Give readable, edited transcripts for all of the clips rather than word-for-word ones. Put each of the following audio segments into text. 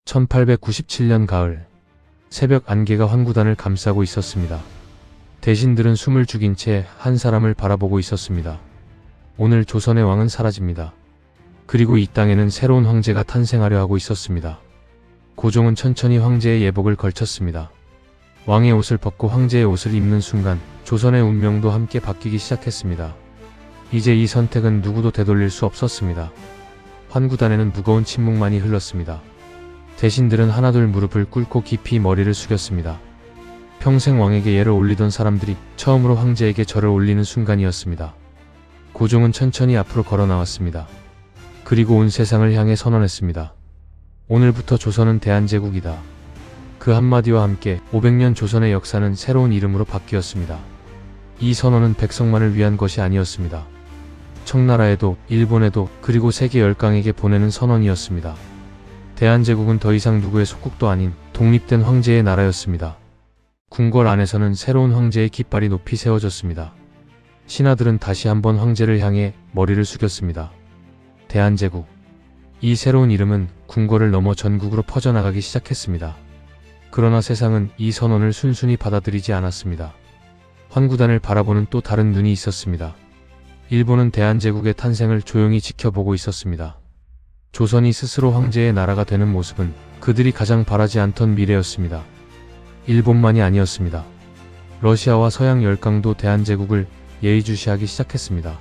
1897년 가을, 새벽 안개가 환구단을 감싸고 있었습니다. 대신들은 숨을 죽인 채 한 사람을 바라보고 있었습니다. 오늘 조선의 왕은 사라집니다. 그리고 이 땅에는 새로운 황제가 탄생하려 하고 있었습니다. 고종은 천천히 황제의 예복을 걸쳤습니다. 왕의 옷을 벗고 황제의 옷을 입는 순간 조선의 운명도 함께 바뀌기 시작했습니다. 이제 이 선택은 누구도 되돌릴 수 없었습니다. 환구단에는 무거운 침묵만이 흘렀습니다. 대신들은 하나둘 무릎을 꿇고 깊이 머리를 숙였습니다. 평생 왕에게 예를 올리던 사람들이 처음으로 황제에게 절을 올리는 순간이었습니다. 고종은 천천히 앞으로 걸어 나왔습니다. 그리고 온 세상을 향해 선언했습니다. 오늘부터 조선은 대한제국이다. 그 한마디와 함께 500년 조선의 역사는 새로운 이름으로 바뀌었습니다. 이 선언은 백성만을 위한 것이 아니었습니다. 청나라에도, 일본에도, 그리고 세계 열강에게 보내는 선언이었습니다. 대한제국은 더 이상 누구의 속국도 아닌 독립된 황제의 나라였습니다. 궁궐 안에서는 새로운 황제의 깃발이 높이 세워졌습니다. 신하들은 다시 한번 황제를 향해 머리를 숙였습니다. 대한제국. 이 새로운 이름은 궁궐을 넘어 전국으로 퍼져나가기 시작했습니다. 그러나 세상은 이 선언을 순순히 받아들이지 않았습니다. 환구단을 바라보는 또 다른 눈이 있었습니다. 일본은 대한제국의 탄생을 조용히 지켜보고 있었습니다. 조선이 스스로 황제의 나라가 되는 모습은 그들이 가장 바라지 않던 미래였습니다. 일본만이 아니었습니다. 러시아와 서양 열강도 대한제국을 예의주시하기 시작했습니다.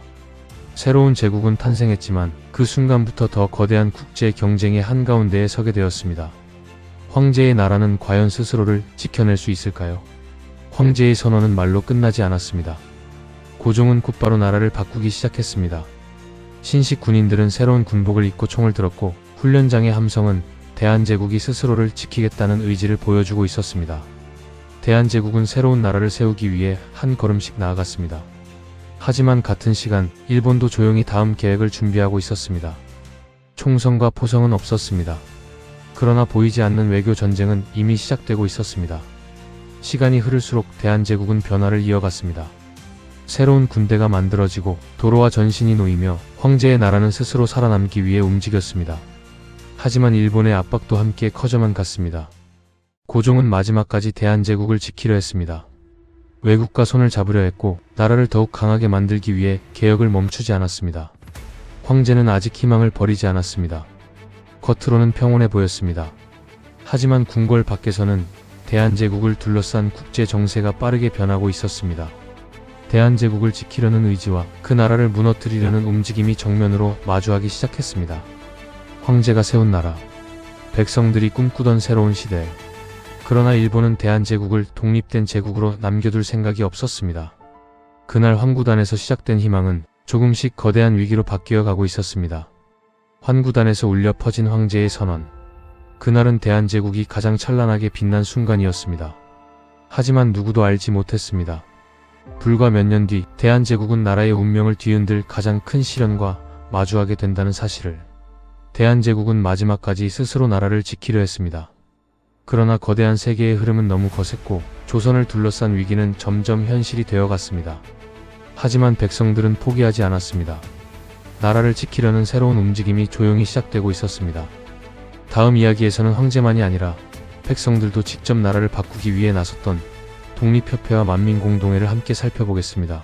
새로운 제국은 탄생했지만 그 순간부터 더 거대한 국제 경쟁의 한가운데에 서게 되었습니다. 황제의 나라는 과연 스스로를 지켜낼 수 있을까요? 황제의 선언은 말로 끝나지 않았습니다. 고종은 곧바로 나라를 바꾸기 시작했습니다. 신식 군인들은 새로운 군복을 입고 총을 들었고 훈련장의 함성은 대한제국이 스스로를 지키겠다는 의지를 보여주고 있었습니다. 대한제국은 새로운 나라를 세우기 위해 한 걸음씩 나아갔습니다. 하지만 같은 시간 일본도 조용히 다음 계획을 준비하고 있었습니다. 총성과 포성은 없었습니다. 그러나 보이지 않는 외교 전쟁은 이미 시작되고 있었습니다. 시간이 흐를수록 대한제국은 변화를 이어갔습니다. 새로운 군대가 만들어지고 도로와 전신이 놓이며 황제의 나라는 스스로 살아남기 위해 움직였습니다. 하지만 일본의 압박도 함께 커져만 갔습니다. 고종은 마지막까지 대한제국을 지키려 했습니다. 외국과 손을 잡으려 했고 나라를 더욱 강하게 만들기 위해 개혁을 멈추지 않았습니다. 황제는 아직 희망을 버리지 않았습니다. 겉으로는 평온해 보였습니다. 하지만 궁궐 밖에서는 대한제국을 둘러싼 국제 정세가 빠르게 변하고 있었습니다. 대한제국을 지키려는 의지와 그 나라를 무너뜨리려는 움직임이 정면으로 마주하기 시작했습니다. 황제가 세운 나라, 백성들이 꿈꾸던 새로운 시대. 그러나 일본은 대한제국을 독립된 제국으로 남겨둘 생각이 없었습니다. 그날 환구단에서 시작된 희망은 조금씩 거대한 위기로 바뀌어 가고 있었습니다. 환구단에서 울려 퍼진 황제의 선언. 그날은 대한제국이 가장 찬란하게 빛난 순간이었습니다. 하지만 누구도 알지 못했습니다. 불과 몇 년 뒤 대한제국은 나라의 운명을 뒤흔들 가장 큰 시련과 마주하게 된다는 사실을. 대한제국은 마지막까지 스스로 나라를 지키려 했습니다. 그러나 거대한 세계의 흐름은 너무 거셌고 조선을 둘러싼 위기는 점점 현실이 되어갔습니다. 하지만 백성들은 포기하지 않았습니다. 나라를 지키려는 새로운 움직임이 조용히 시작되고 있었습니다. 다음 이야기에서는 황제만이 아니라 백성들도 직접 나라를 바꾸기 위해 나섰던 독립협회와 만민공동회를 함께 살펴보겠습니다.